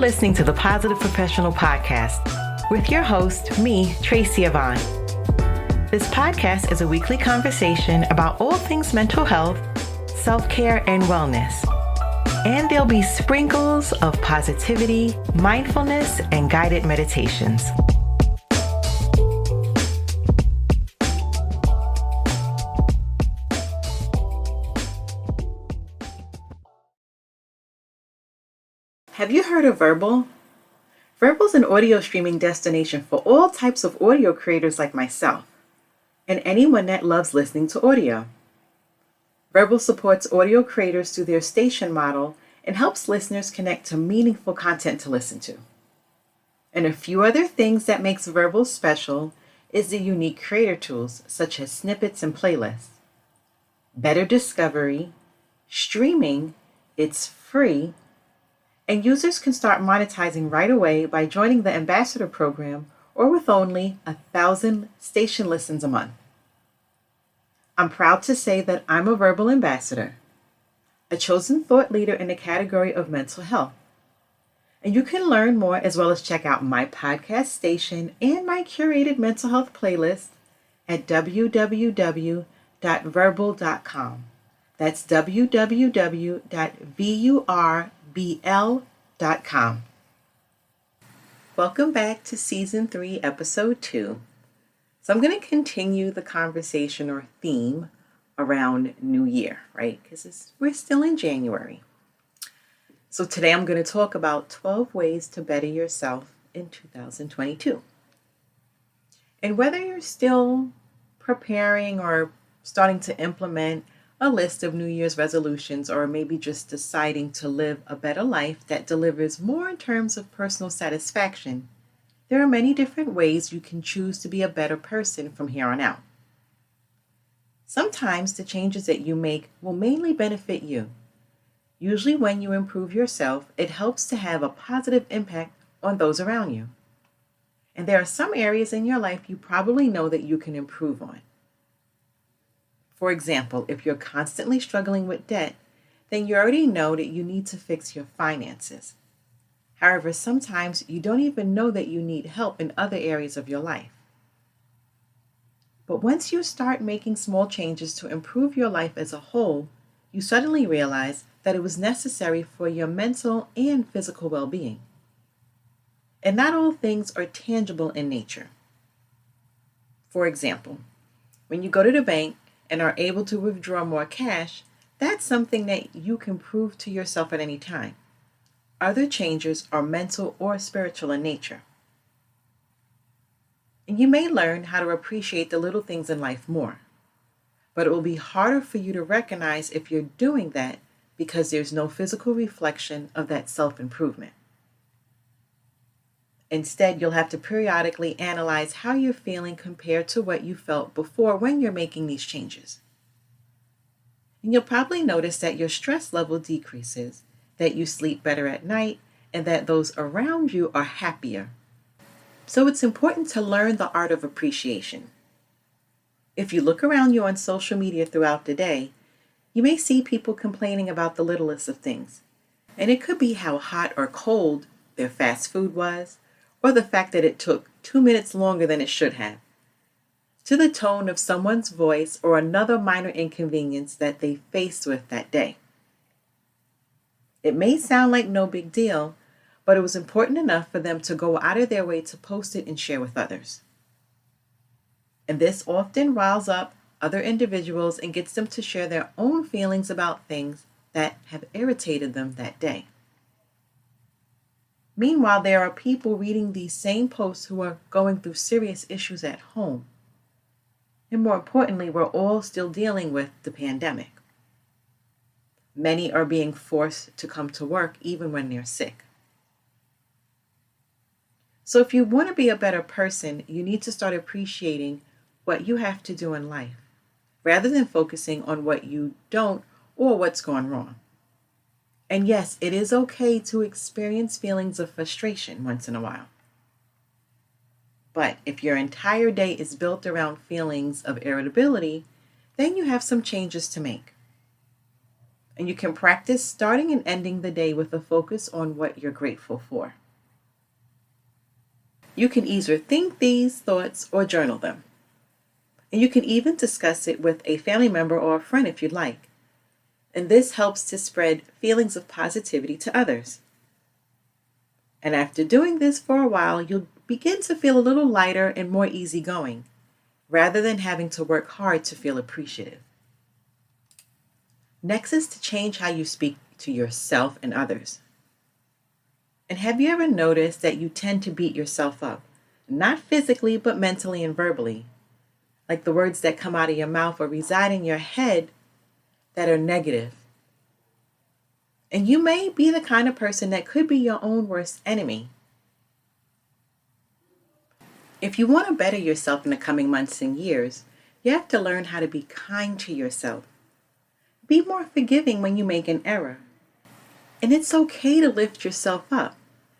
listening to the Positive Professional Podcast with your host, me, Tracy Yvonne. This podcast is a weekly conversation about all things mental health, self-care, and wellness. And there'll be sprinkles of positivity, mindfulness, and guided meditations. Have you heard of Verbal? Verbal is an audio streaming destination for all types of audio creators like myself, and anyone that loves listening to audio. Verbal supports audio creators through their station model and helps listeners connect to meaningful content to listen to. And a few other things that makes Verbal special is the unique creator tools such as snippets and playlists, better discovery, streaming, it's free, and users can start monetizing right away by joining the Ambassador program or with only 1,000 station listens a month. I'm proud to say that I'm a Verbal Ambassador, a chosen thought leader in the category of mental health. And you can learn more as well as check out my podcast station and my curated mental health playlist at www.verbal.com. That's www.verbl.com. Welcome back to Season 3, Episode 2. So I'm going to continue the conversation or theme around New Year, right? Because we're still in January. So today I'm going to talk about 12 ways to better yourself in 2022. And whether you're still preparing or starting to implement a list of New Year's resolutions, or maybe just deciding to live a better life that delivers more in terms of personal satisfaction, there are many different ways you can choose to be a better person from here on out. Sometimes the changes that you make will mainly benefit you. Usually when you improve yourself, it helps to have a positive impact on those around you. And there are some areas in your life you probably know that you can improve on. For example, if you're constantly struggling with debt, then you already know that you need to fix your finances. However, sometimes you don't even know that you need help in other areas of your life. But once you start making small changes to improve your life as a whole, you suddenly realize that it was necessary for your mental and physical well-being. And not all things are tangible in nature. For example, when you go to the bank and are able to withdraw more cash, that's something that you can prove to yourself at any time. Other changes are mental or spiritual in nature. And you may learn how to appreciate the little things in life more, but it will be harder for you to recognize if you're doing that because there's no physical reflection of that self-improvement. Instead, you'll have to periodically analyze how you're feeling compared to what you felt before when you're making these changes. And you'll probably notice that your stress level decreases, that you sleep better at night, and that those around you are happier. So it's important to learn the art of appreciation. If you look around you on social media throughout the day, you may see people complaining about the littlest of things. And it could be how hot or cold their fast food was, or the fact that it took 2 minutes longer than it should have, to the tone of someone's voice or another minor inconvenience that they faced with that day. It may sound like no big deal, but it was important enough for them to go out of their way to post it and share with others. And this often riles up other individuals and gets them to share their own feelings about things that have irritated them that day. Meanwhile, there are people reading these same posts who are going through serious issues at home. And more importantly, we're all still dealing with the pandemic. Many are being forced to come to work even when they're sick. So if you want to be a better person, you need to start appreciating what you have to do in life, rather than focusing on what you don't or what's gone wrong. And yes, it is okay to experience feelings of frustration once in a while. But if your entire day is built around feelings of irritability, then you have some changes to make. And you can practice starting and ending the day with a focus on what you're grateful for. You can either think these thoughts or journal them. And you can even discuss it with a family member or a friend if you'd like. And this helps to spread feelings of positivity to others. And after doing this for a while, you'll begin to feel a little lighter and more easygoing, rather than having to work hard to feel appreciative. Next is to change how you speak to yourself and others. And have you ever noticed that you tend to beat yourself up? Not physically, but mentally and verbally. Like the words that come out of your mouth or reside in your head that are negative. And you may be the kind of person that could be your own worst enemy. If you want to better yourself in the coming months and years, you have to learn how to be kind to yourself. Be more forgiving when you make an error. And it's okay to lift yourself up,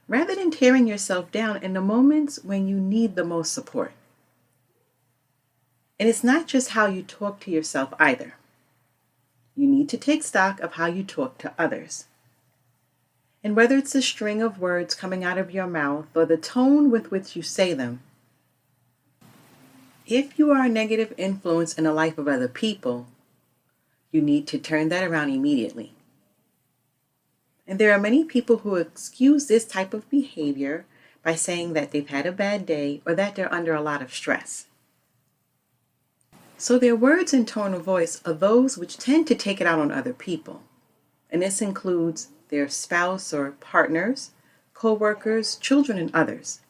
rather than tearing yourself down in the moments when you need the most support. And it's not just how you talk to yourself either. You need to take stock of how you talk to others. And whether it's a string of words coming out of your mouth or the tone with which you say them, if you are a negative influence in the life of other people, you need to turn that around immediately. And there are many people who excuse this type of behavior by saying that they've had a bad day or that they're under a lot of stress. So their words and tone of voice are those which tend to take it out on other people. And this includes their spouse or partners, co-workers, children, and others.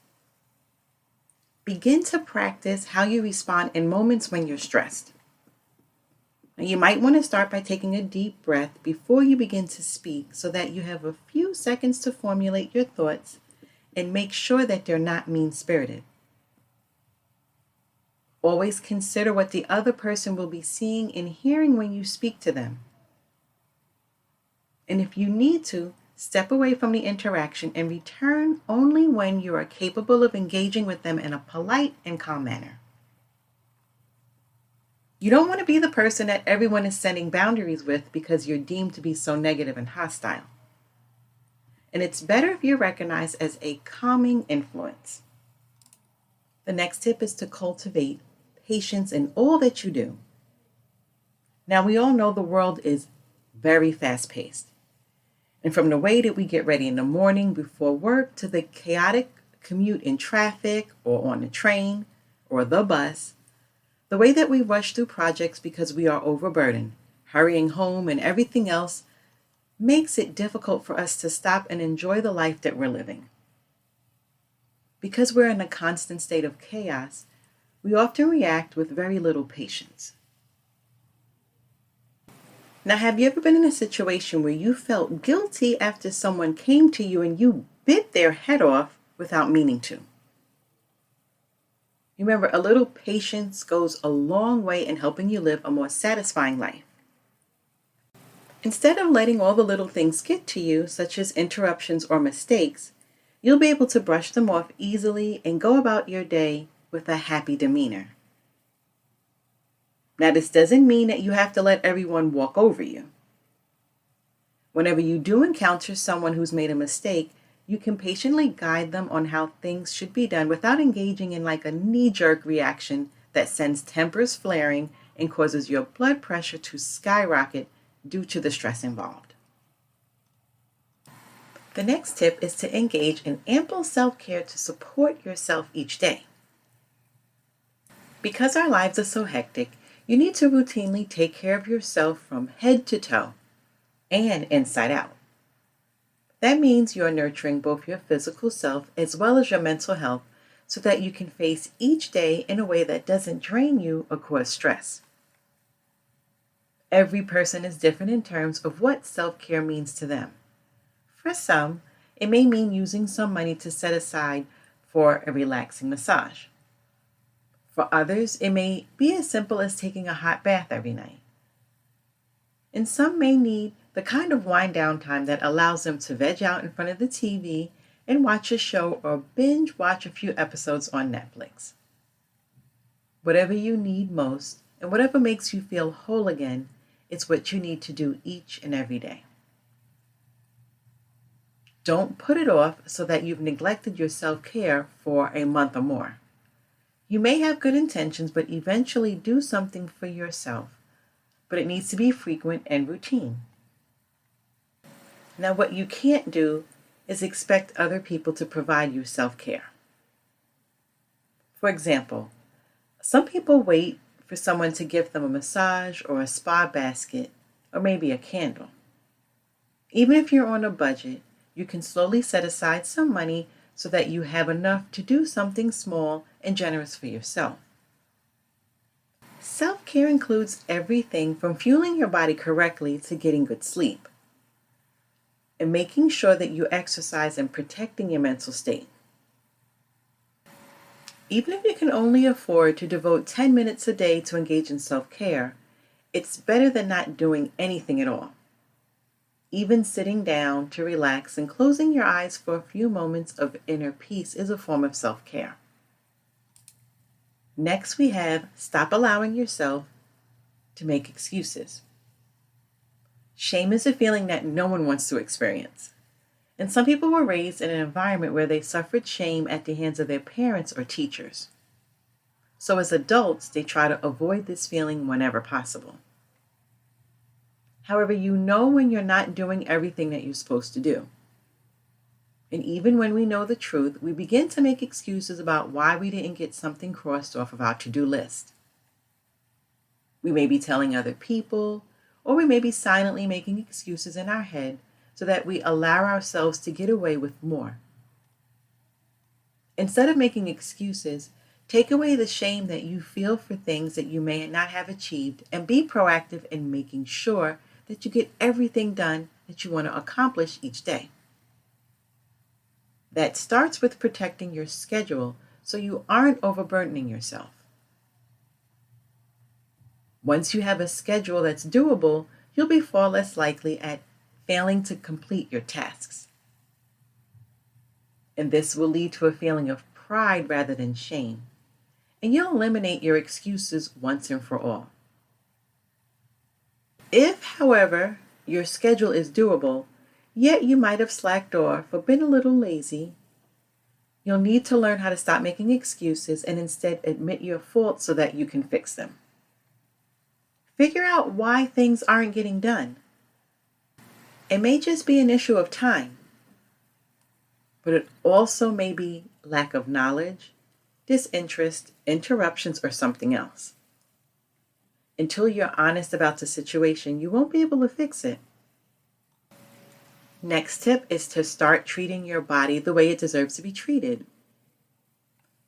Begin to practice how you respond in moments when you're stressed. Now, you might want to start by taking a deep breath before you begin to speak so that you have a few seconds to formulate your thoughts and make sure that they're not mean-spirited. Always consider what the other person will be seeing and hearing when you speak to them. And if you need to, step away from the interaction and return only when you are capable of engaging with them in a polite and calm manner. You don't want to be the person that everyone is setting boundaries with because you're deemed to be so negative and hostile. And it's better if you're recognized as a calming influence. The next tip is to cultivate patience in all that you do. Now, we all know the world is very fast-paced. And from the way that we get ready in the morning before work to the chaotic commute in traffic or on the train or the bus, the way that we rush through projects because we are overburdened, hurrying home and everything else makes it difficult for us to stop and enjoy the life that we're living. Because we're in a constant state of chaos, we often react with very little patience. Now, have you ever been in a situation where you felt guilty after someone came to you and you bit their head off without meaning to? Remember, a little patience goes a long way in helping you live a more satisfying life. Instead of letting all the little things get to you, such as interruptions or mistakes, you'll be able to brush them off easily and go about your day with a happy demeanor. Now, this doesn't mean that you have to let everyone walk over you. Whenever you do encounter someone who's made a mistake, you can patiently guide them on how things should be done without engaging in like a knee-jerk reaction that sends tempers flaring and causes your blood pressure to skyrocket due to the stress involved. The next tip is to engage in ample self-care to support yourself each day. Because our lives are so hectic, you need to routinely take care of yourself from head to toe and inside out. That means you're nurturing both your physical self as well as your mental health so that you can face each day in a way that doesn't drain you or cause stress. Every person is different in terms of what self-care means to them. For some, it may mean using some money to set aside for a relaxing massage. For others, it may be as simple as taking a hot bath every night. And some may need the kind of wind-down time that allows them to veg out in front of the TV and watch a show or binge watch a few episodes on Netflix. Whatever you need most and whatever makes you feel whole again It's what you need to do each and every day. Don't put it off so that you've neglected your self-care for a month or more. You may have good intentions, but eventually do something for yourself. But it needs to be frequent and routine. Now, what you can't do is expect other people to provide you self-care. For example, some people wait for someone to give them a massage or a spa basket or maybe a candle. Even if you're on a budget, you can slowly set aside some money so that you have enough to do something small and generous for yourself. Self-care includes everything from fueling your body correctly to getting good sleep, and making sure that you exercise and protecting your mental state. Even if you can only afford to devote 10 minutes a day to engage in self-care, it's better than not doing anything at all. Even sitting down to relax and closing your eyes for a few moments of inner peace is a form of self-care. Next, we have stop allowing yourself to make excuses. Shame is a feeling that no one wants to experience. And some people were raised in an environment where they suffered shame at the hands of their parents or teachers. So as adults, they try to avoid this feeling whenever possible. However, you know when you're not doing everything that you're supposed to do. And even when we know the truth, we begin to make excuses about why we didn't get something crossed off of our to-do list. We may be telling other people, or we may be silently making excuses in our head so that we allow ourselves to get away with more. Instead of making excuses, take away the shame that you feel for things that you may not have achieved and be proactive in making sure that you get everything done that you want to accomplish each day. That starts with protecting your schedule so you aren't overburdening yourself. Once you have a schedule that's doable, you'll be far less likely at failing to complete your tasks. And this will lead to a feeling of pride rather than shame. And you'll eliminate your excuses once and for all. If, however, your schedule is doable, yet you might have slacked off or been a little lazy, you'll need to learn how to stop making excuses and instead admit your faults so that you can fix them. Figure out why things aren't getting done. It may just be an issue of time, but it also may be lack of knowledge, disinterest, interruptions, or something else. Until you're honest about the situation, you won't be able to fix it. Next tip is to start treating your body the way it deserves to be treated.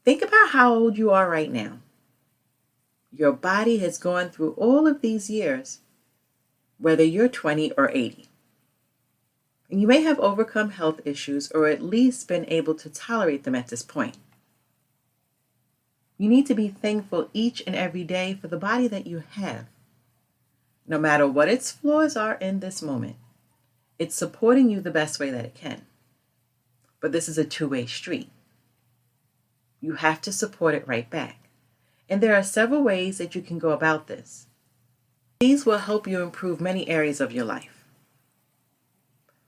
Think about how old you are right now. Your body has gone through all of these years, whether you're 20 or 80. And you may have overcome health issues or at least been able to tolerate them at this point. You need to be thankful each and every day for the body that you have. No matter what its flaws are in this moment, it's supporting you the best way that it can. But this is a two-way street. You have to support it right back. And there are several ways that you can go about this. These will help you improve many areas of your life.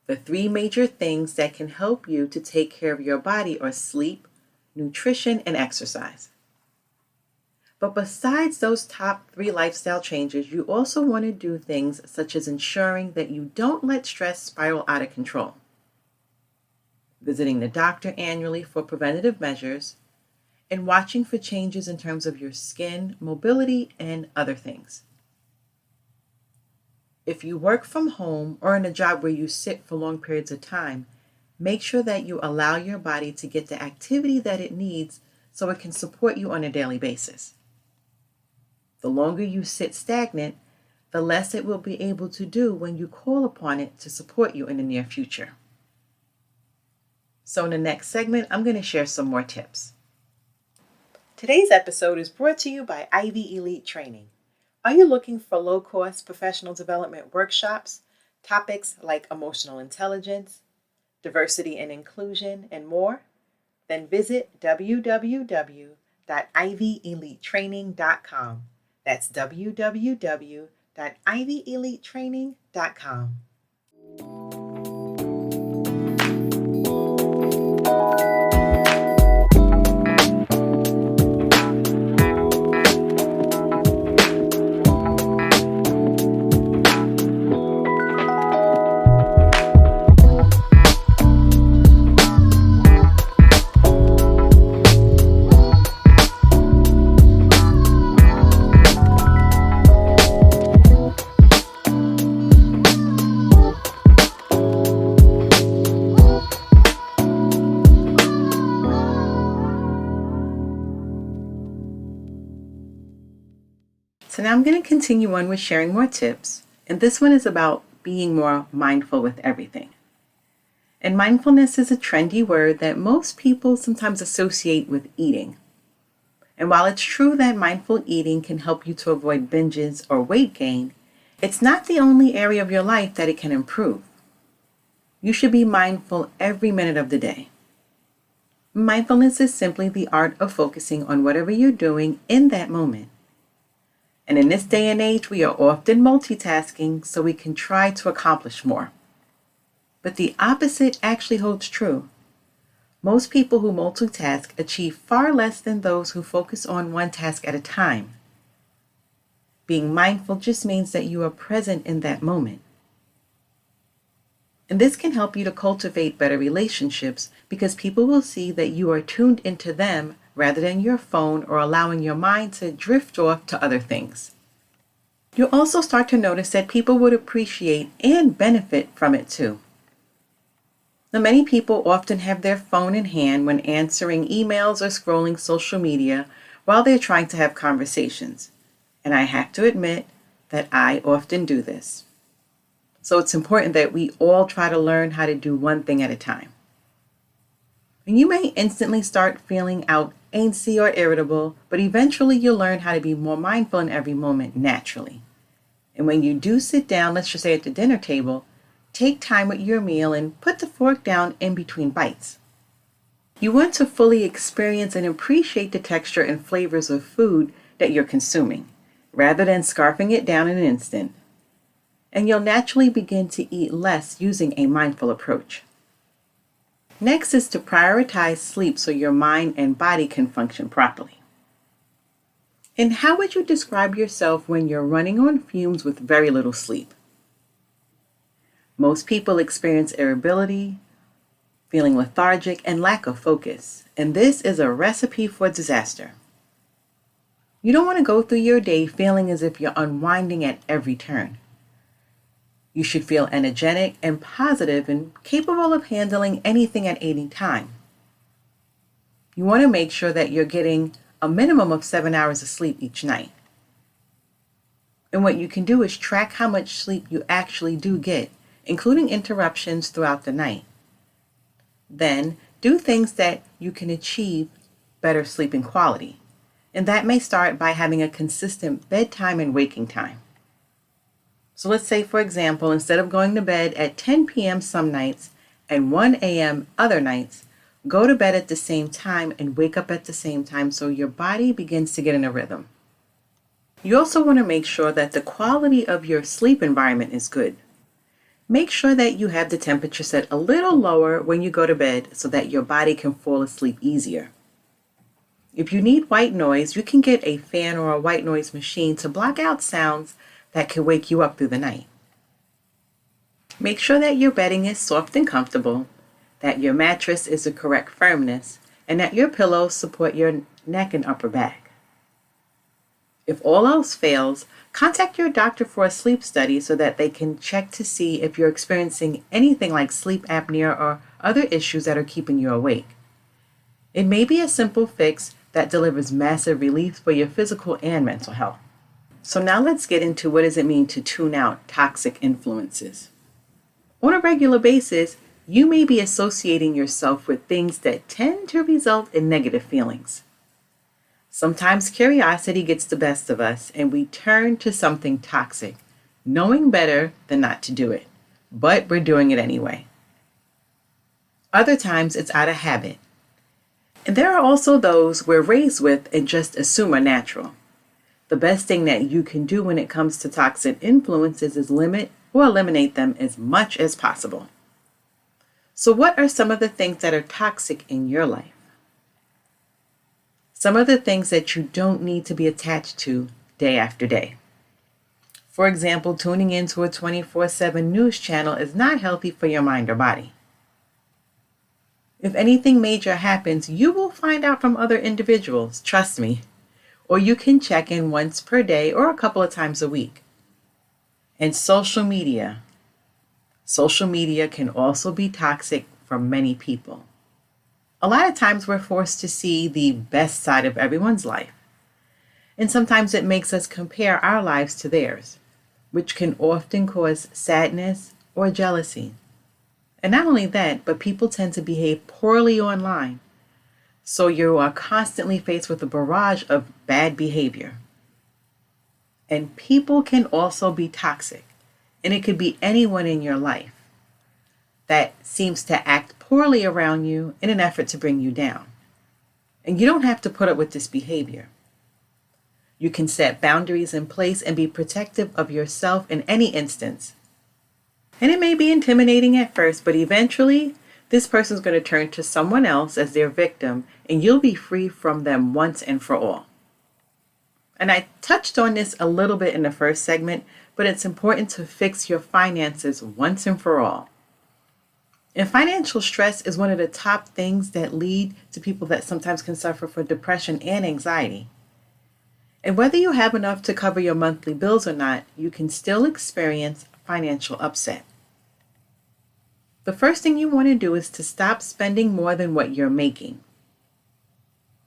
The three major things that can help you to take care of your body are sleep, nutrition, and exercise. But besides those top 3 lifestyle changes, you also want to do things such as ensuring that you don't let stress spiral out of control, visiting the doctor annually for preventative measures, and watching for changes in terms of your skin, mobility, and other things. If you work from home or in a job where you sit for long periods of time, make sure that you allow your body to get the activity that it needs so it can support you on a daily basis. The longer you sit stagnant, the less it will be able to do when you call upon it to support you in the near future. So in the next segment, I'm going to share some more tips. Today's episode is brought to you by Ivy Elite Training. Are you looking for low-cost professional development workshops, topics like emotional intelligence, diversity and inclusion, and more? Then visit www.ivyelitetraining.com. That's www.ivyelitetraining.com. www.ivyelitetraining.com. So now I'm going to continue on with sharing more tips, and this one is about being more mindful with everything. And mindfulness is a trendy word that most people sometimes associate with eating. And while it's true that mindful eating can help you to avoid binges or weight gain, it's not the only area of your life that it can improve. You should be mindful every minute of the day. Mindfulness is simply the art of focusing on whatever you're doing in that moment. And in this day and age, we are often multitasking so we can try to accomplish more. But the opposite actually holds true. Most people who multitask achieve far less than those who focus on one task at a time. Being mindful just means that you are present in that moment. And this can help you to cultivate better relationships because people will see that you are tuned into them rather than your phone or allowing your mind to drift off to other things. You'll also start to notice that people would appreciate and benefit from it too. Now, many people often have their phone in hand when answering emails or scrolling social media while they're trying to have conversations. And I have to admit that I often do this. So it's important that we all try to learn how to do one thing at a time. And you may instantly start feeling out antsy or irritable, but eventually you'll learn how to be more mindful in every moment naturally. And when you do sit down, let's just say at the dinner table, take time with your meal and put the fork down in between bites. You want to fully experience and appreciate the texture and flavors of food that you're consuming, rather than scarfing it down in an instant. And you'll naturally begin to eat less using a mindful approach. Next is to prioritize sleep so your mind and body can function properly. And how would you describe yourself when you're running on fumes with very little sleep? Most people experience irritability, feeling lethargic, and lack of focus, and this is a recipe for disaster. You don't want to go through your day feeling as if you're unwinding at every turn. You should feel energetic and positive and capable of handling anything at any time. You want to make sure that you're getting a minimum of 7 hours of sleep each night. And what you can do is track how much sleep you actually do get, including interruptions throughout the night. Then do things that you can achieve better sleeping quality. And that may start by having a consistent bedtime and waking time. So let's say, for example, instead of going to bed at 10 p.m. some nights and 1 a.m. other nights, go to bed at the same time and wake up at the same time so your body begins to get in a rhythm. You also want to make sure that the quality of your sleep environment is good. Make sure that you have the temperature set a little lower when you go to bed so that your body can fall asleep easier. If you need white noise, you can get a fan or a white noise machine to block out sounds that can wake you up through the night. Make sure that your bedding is soft and comfortable, that your mattress is the correct firmness, and that your pillows support your neck and upper back. If all else fails, contact your doctor for a sleep study so that they can check to see if you're experiencing anything like sleep apnea or other issues that are keeping you awake. It may be a simple fix that delivers massive relief for your physical and mental health. So now let's get into what does it mean to tune out toxic influences. On a regular basis, you may be associating yourself with things that tend to result in negative feelings. Sometimes curiosity gets the best of us and we turn to something toxic, knowing better than not to do it, but we're doing it anyway. Other times it's out of habit. And there are also those we're raised with and just assume are natural. The best thing that you can do when it comes to toxic influences is limit or eliminate them as much as possible. So what are some of the things that are toxic in your life? Some of the things that you don't need to be attached to day after day. For example, tuning into a 24/7 news channel is not healthy for your mind or body. If anything major happens, you will find out from other individuals, trust me. Or you can check in once per day or a couple of times a week. And social media. Social media can also be toxic for many people. A lot of times we're forced to see the best side of everyone's life. And sometimes it makes us compare our lives to theirs, which can often cause sadness or jealousy. And not only that, but people tend to behave poorly online. So you are constantly faced with a barrage of bad behavior. And people can also be toxic. And it could be anyone in your life that seems to act poorly around you in an effort to bring you down. And you don't have to put up with this behavior. You can set boundaries in place and be protective of yourself in any instance. And it may be intimidating at first, but eventually this person's going to turn to someone else as their victim, and you'll be free from them once and for all. And I touched on this a little bit in the first segment, but it's important to fix your finances once and for all. And financial stress is one of the top things that lead to people that sometimes can suffer from depression and anxiety. And whether you have enough to cover your monthly bills or not, you can still experience financial upset. The first thing you want to do is to stop spending more than what you're making.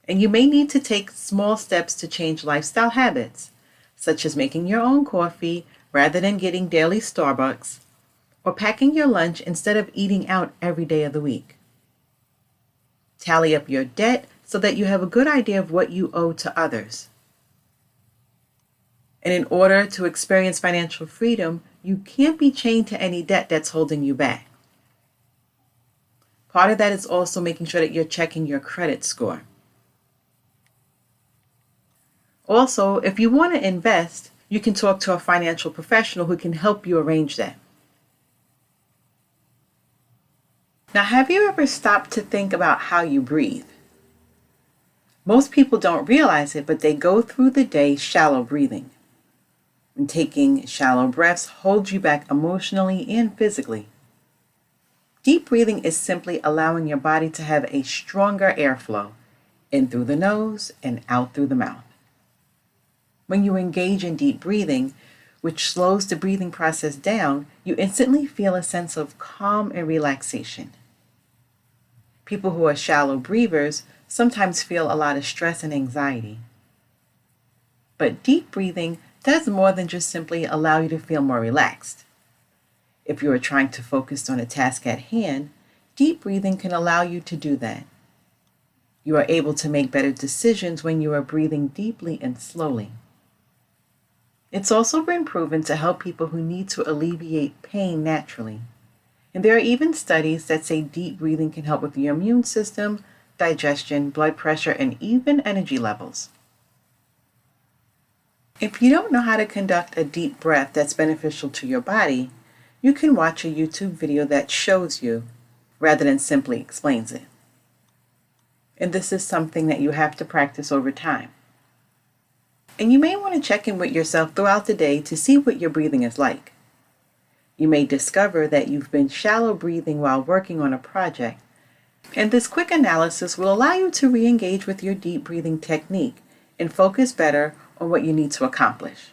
And you may need to take small steps to change lifestyle habits, such as making your own coffee rather than getting daily Starbucks, or packing your lunch instead of eating out every day of the week. Tally up your debt so that you have a good idea of what you owe to others. And in order to experience financial freedom, you can't be chained to any debt that's holding you back. Part of that is also making sure that you're checking your credit score. Also, if you want to invest, you can talk to a financial professional who can help you arrange that. Now, have you ever stopped to think about how you breathe? Most people don't realize it, but they go through the day shallow breathing. And taking shallow breaths holds you back emotionally and physically. Deep breathing is simply allowing your body to have a stronger airflow in through the nose and out through the mouth. When you engage in deep breathing, which slows the breathing process down, you instantly feel a sense of calm and relaxation. People who are shallow breathers sometimes feel a lot of stress and anxiety. But deep breathing does more than just simply allow you to feel more relaxed. If you are trying to focus on a task at hand, deep breathing can allow you to do that. You are able to make better decisions when you are breathing deeply and slowly. It's also been proven to help people who need to alleviate pain naturally. And there are even studies that say deep breathing can help with your immune system, digestion, blood pressure, and even energy levels. If you don't know how to conduct a deep breath that's beneficial to your body, you can watch a YouTube video that shows you rather than simply explains it. And this is something that you have to practice over time. And you may want to check in with yourself throughout the day to see what your breathing is like. You may discover that you've been shallow breathing while working on a project, and this quick analysis will allow you to re-engage with your deep breathing technique and focus better on what you need to accomplish.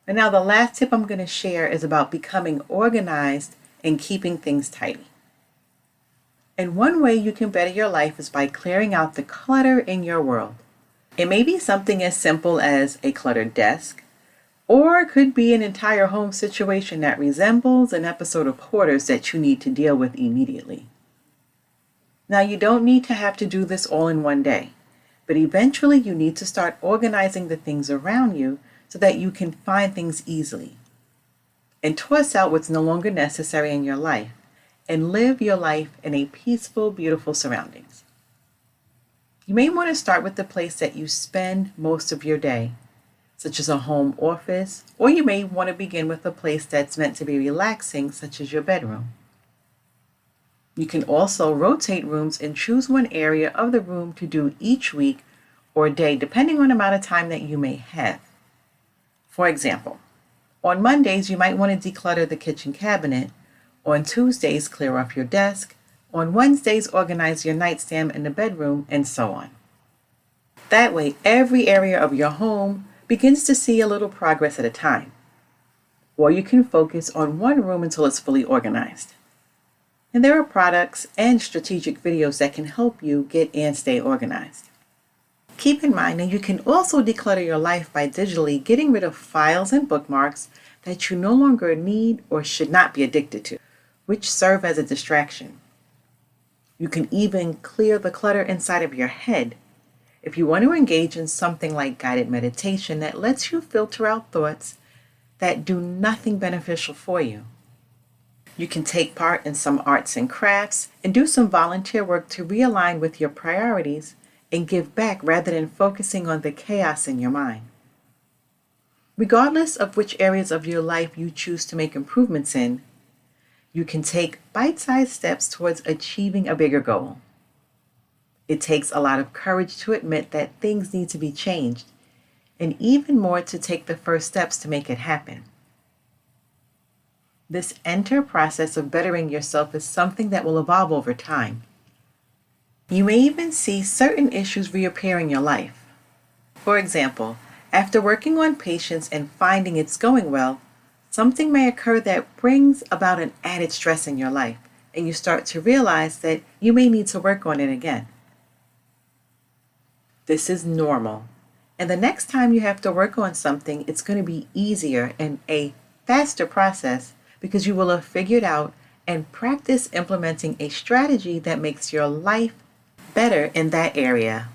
And now the last tip I'm going to share is about becoming organized and keeping things tidy. And one way you can better your life is by clearing out the clutter in your world. It may be something as simple as a cluttered desk, or it could be an entire home situation that resembles an episode of Hoarders that you need to deal with immediately. Now, you don't need to have to do this all in one day, but eventually you need to start organizing the things around you so that you can find things easily. And toss out what's no longer necessary in your life and live your life in a peaceful, beautiful surroundings. You may want to start with the place that you spend most of your day, such as a home office, or you may want to begin with a place that's meant to be relaxing, such as your bedroom. You can also rotate rooms and choose one area of the room to do each week or day, depending on the amount of time that you may have. For example, on Mondays, you might want to declutter the kitchen cabinet. On Tuesdays, clear off your desk. On Wednesdays, organize your nightstand in the bedroom, and so on. That way, every area of your home begins to see a little progress at a time. Or you can focus on one room until it's fully organized. And there are products and strategic videos that can help you get and stay organized. Keep in mind that you can also declutter your life by digitally getting rid of files and bookmarks that you no longer need or should not be addicted to, which serve as a distraction. You can even clear the clutter inside of your head if you want to engage in something like guided meditation that lets you filter out thoughts that do nothing beneficial for you. You can take part in some arts and crafts and do some volunteer work to realign with your priorities and give back rather than focusing on the chaos in your mind. Regardless of which areas of your life you choose to make improvements in, you can take bite-sized steps towards achieving a bigger goal. It takes a lot of courage to admit that things need to be changed, and even more to take the first steps to make it happen. This entire process of bettering yourself is something that will evolve over time. You may even see certain issues reappear in your life. For example, after working on patience and finding it's going well, something may occur that brings about an added stress in your life, and you start to realize that you may need to work on it again. This is normal, and the next time you have to work on something, it's going to be easier and a faster process because you will have figured out and practice implementing a strategy that makes your life better in that area.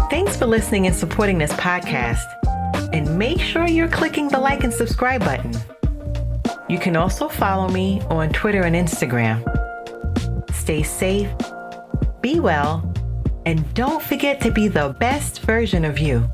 Thanks for listening and supporting this podcast. And make sure you're clicking the like and subscribe button. You can also follow me on Twitter and Instagram. Stay safe, be well, and don't forget to be the best version of you.